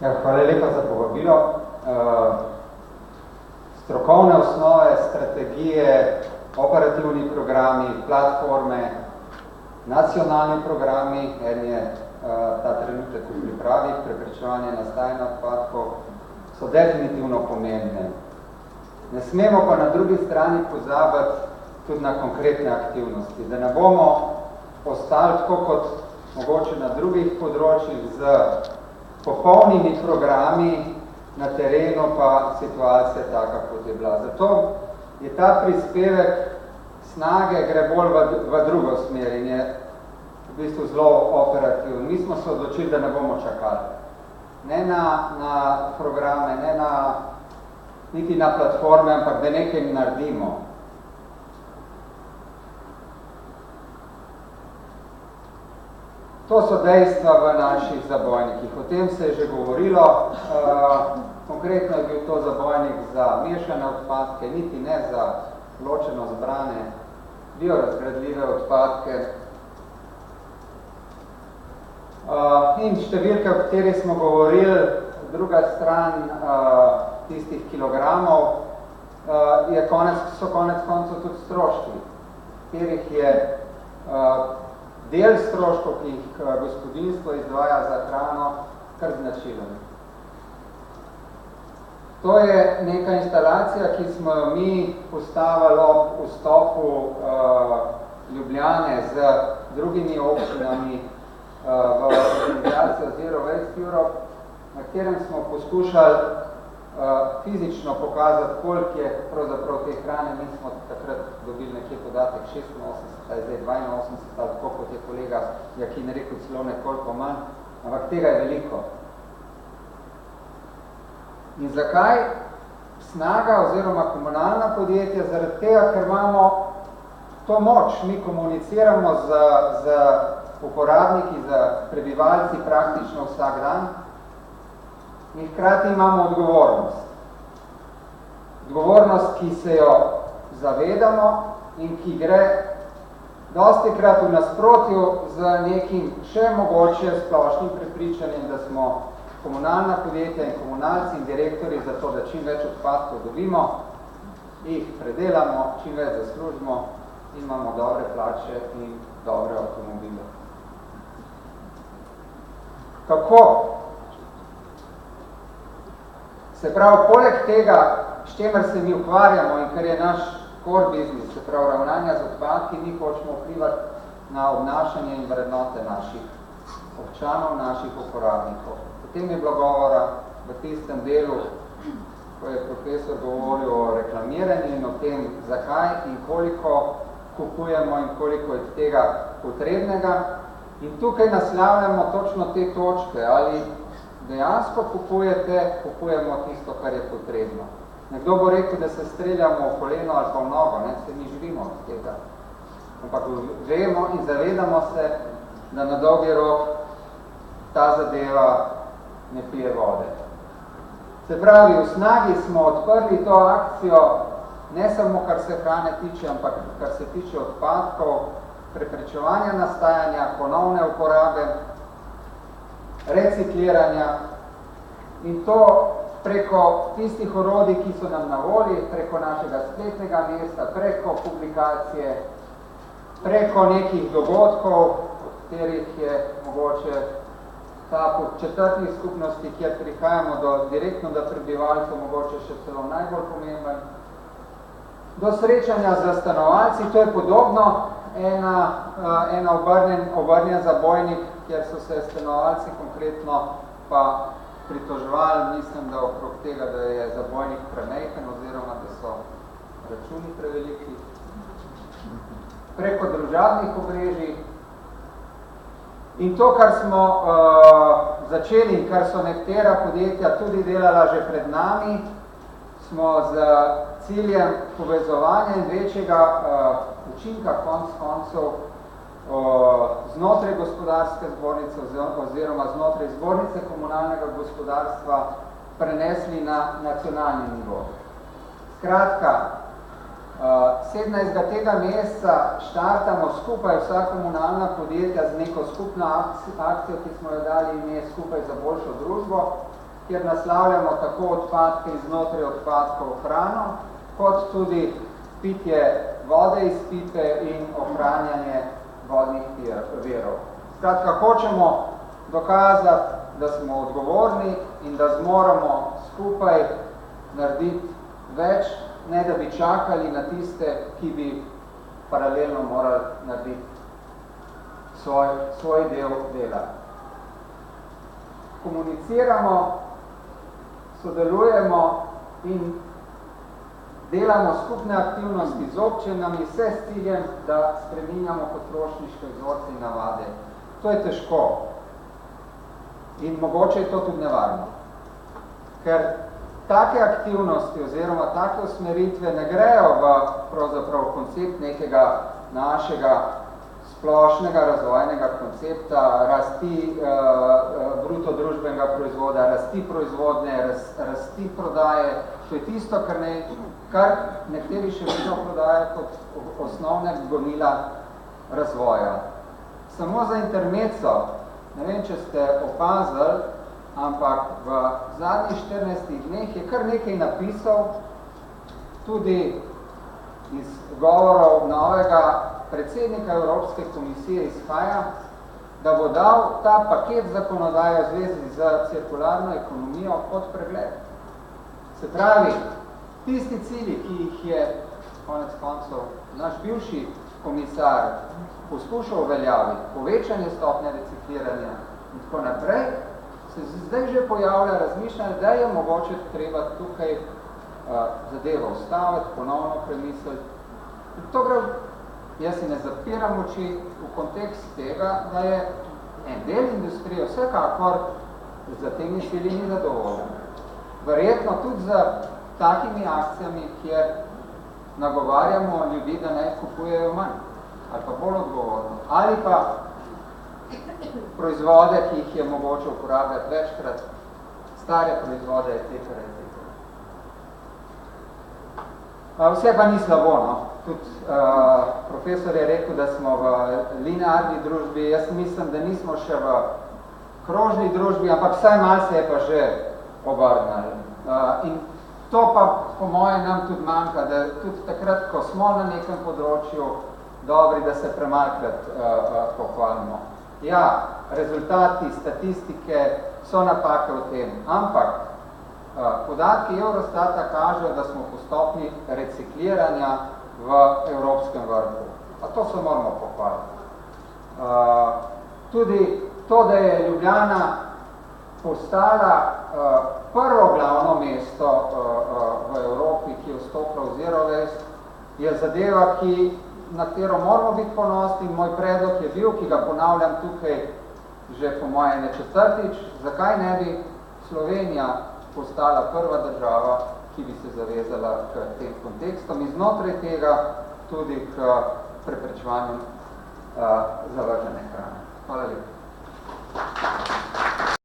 Ja, hvala lepa za povabilo. Strokovne osnove, strategije, operativni programi, platforme, nacionalni programi, en je ta trenutek v pripravi, preprečevanje nastajanja odpadkov, so definitivno pomembne. Ne smemo pa na drugi strani pozabiti tudi na konkretne aktivnosti, da ne bomo ostali tako kot mogoče na drugih področjih z popolnimi programi, na terenu pa situacija taka, kot je bila. Zato je ta prispevek snage gre bolj v drugo smer in je v bistvu zelo operativen. Mi smo se odločili, da ne bomo čakali. Ne na programe, ne niti na platforme, ampak da nekaj naredimo. To so dejstva v naših zabojnikih. O tem se je že govorilo. Konkretno je bil to zabojnik za mešane odpadke, niti ne za ločeno zbrane biorazgradljive odpadke. In številke, o kateri smo govorili, druga stran tistih kilogramov, so konec koncev tudi stroški, katerih je del stroškov, ki jih gospodinjstvo izvaja za hrano, kar značilen. To je neka instalacija, ki smo jo mi postavili ob vstopu Ljubljane z drugimi občinami v organizacijo Zero Waste Europe, na katerem smo poskušali fizično pokazati, koliko je pravzaprav te hrane. Mi smo takrat dobili nekje podatek 86, zdaj 82, tako kot je kolega Jakin rekel, celo nekoliko manj, ampak tega je veliko. In zakaj snaga oziroma komunalna podjetja? Zaradi tega, ker imamo to moč, mi komuniciramo z uporabniki, z prebivalci praktično vsak dan in hkrati imamo odgovornost. Odgovornost, ki se jo zavedamo in ki gre dostikrat v nasprotju z nekim še mogoče splošnim prepričanjem, da smo komunalna podjetja in komunalci in direktorji za to, da čim več odpadkov dobimo, jih predelamo, čim več zaslužimo in imamo dobre plače in dobre avtomobile. Kako? Se pravi, poleg tega, s čemer se mi ukvarjamo in kar je naš core business, se pravi ravnanja z odpadki, mi hočemo vplivati na obnašanje in vrednote naših občanov, naših uporabnikov. Potem je bilo govora v tistem delu, ko je profesor govoril o reklamiranju in o tem, zakaj in koliko kupujemo in koliko je tega potrebnega. In tukaj naslavljamo točno te točke, ali dejansko kupujemo tisto, kar je potrebno. Nekdo bo rekel, da se streljamo v koleno ali pa v nogo, ne, se mi živimo od tega. Ampak vemo in zavedamo se, da na dolgi rok ta zadeva ne pije vode. Se pravi, v snagi smo odprli to akcijo, ne samo kar se hrane tiče, ampak kar se tiče odpadkov, preprečevanja nastajanja, ponovne uporabe, recikliranja in to preko tistih orodij, ki so nam na volji, preko našega spletnega mesta, preko publikacije, preko nekih dogodkov, od katerih je mogoče ta po četrtnih skupnosti, kjer prihajamo direktno do prebivalcev, mogoče še celo najbolj pomemben. Do srečanja z stanovalci, to je podobno, ena obrnjen zabojnik, kjer so se stanovalci konkretno pa pritoževali, mislim, da okrog tega, da je zabojnik premejhen oziroma da so računi preveliki. Preko družabnih obrežij. In to, kar smo začeli, kar so nekatera podjetja tudi delala že pred nami, smo z ciljem povezovanja in večjega učinka koncev znotraj gospodarske zbornice oziroma znotraj zbornice komunalnega gospodarstva prenesli na nacionalni nivo. Skratka, 17. tega meseca štartamo skupaj vsa komunalna podjetja z neko skupno akcijo, ki smo jo dali ime Skupaj za boljšo družbo. kjer naslavljamo tako odpadke in znotraj odpadkov hrano, kot tudi pitje vode iz pipe in ohranjanje vodnih virov. Skratka, hočemo dokazati, da smo odgovorni in da zmoramo skupaj narediti več, ne da bi čakali na tiste, ki bi paralelno morali narediti svoj del dela. Komuniciramo, sodelujemo in delamo skupne aktivnosti z občinami, vse s ciljem, da spreminjamo potrošniške vzorce in navade. To je težko in mogoče je to tudi nevarno, ker take aktivnosti oziroma take usmeritve ne grejo v pravzaprav koncept nekega našega splošnega razvojnega koncepta, rasti bruto družbenega proizvoda, rasti proizvodne, rasti prodaje. To je tisto, kar nekateri še vedno prodajajo kot osnovne gonila razvoja. Samo za intermezzo, ne vem, če ste opazili, ampak v zadnjih 14 dneh je kar nekaj napisal, tudi iz govorov novega predsednika Evropske komisije izhaja, da bo dal ta paket zakonodaje v zvezi z cirkularno ekonomijo pod pregled. Se pravi, tisti cilji, ki jih je konec koncev naš bivši komisar poskušal uveljaviti, povečanje stopnje recikliranja in tako naprej, se zdaj že pojavlja razmišljanje, da je mogoče treba tukaj zadevo ustaviti, ponovno premisliti. To gre, jaz si ne zapiram oči v kontekst tega, da je en del industrije vsekakor za temi cilji ni zadovoljen. Verjetno tudi z takimi akcijami, kjer nagovarjamo ljudi, da ne kupujejo manj, ali pa bolj odgovorno, ali pa proizvode, ki jih je mogoče uporabljati večkrat, stare proizvode, etc. Vse pa ni slabo, no. Tudi profesor je rekel, da smo v linearni družbi, jaz mislim, da nismo še v krožni družbi, ampak vsaj malo se je pa že obrnali. In to pa po moje nam tudi manjka, da tudi takrat, ko smo na nekem področju dobri, da se premalkrat pohvalimo. Ja, rezultati, statistike so napake v tem, ampak podatki Eurostata kažejo, da smo po stopnji recikliranja v evropskem vrhu. A to se moramo pohvaliti. Tudi to, da je Ljubljana postala prvo glavno mesto v Evropi, ki je vstopila v Zero Waste, je zadeva, na katero moramo biti ponosni. Moj predlog je bil, ki ga ponavljam tukaj že po moje ne četrtič, zakaj ne bi Slovenija postala prva država, ki bi se zavezala k tem kontekstom in znotraj tega tudi k preprečevanju zavržene hrane. Hvala lepa.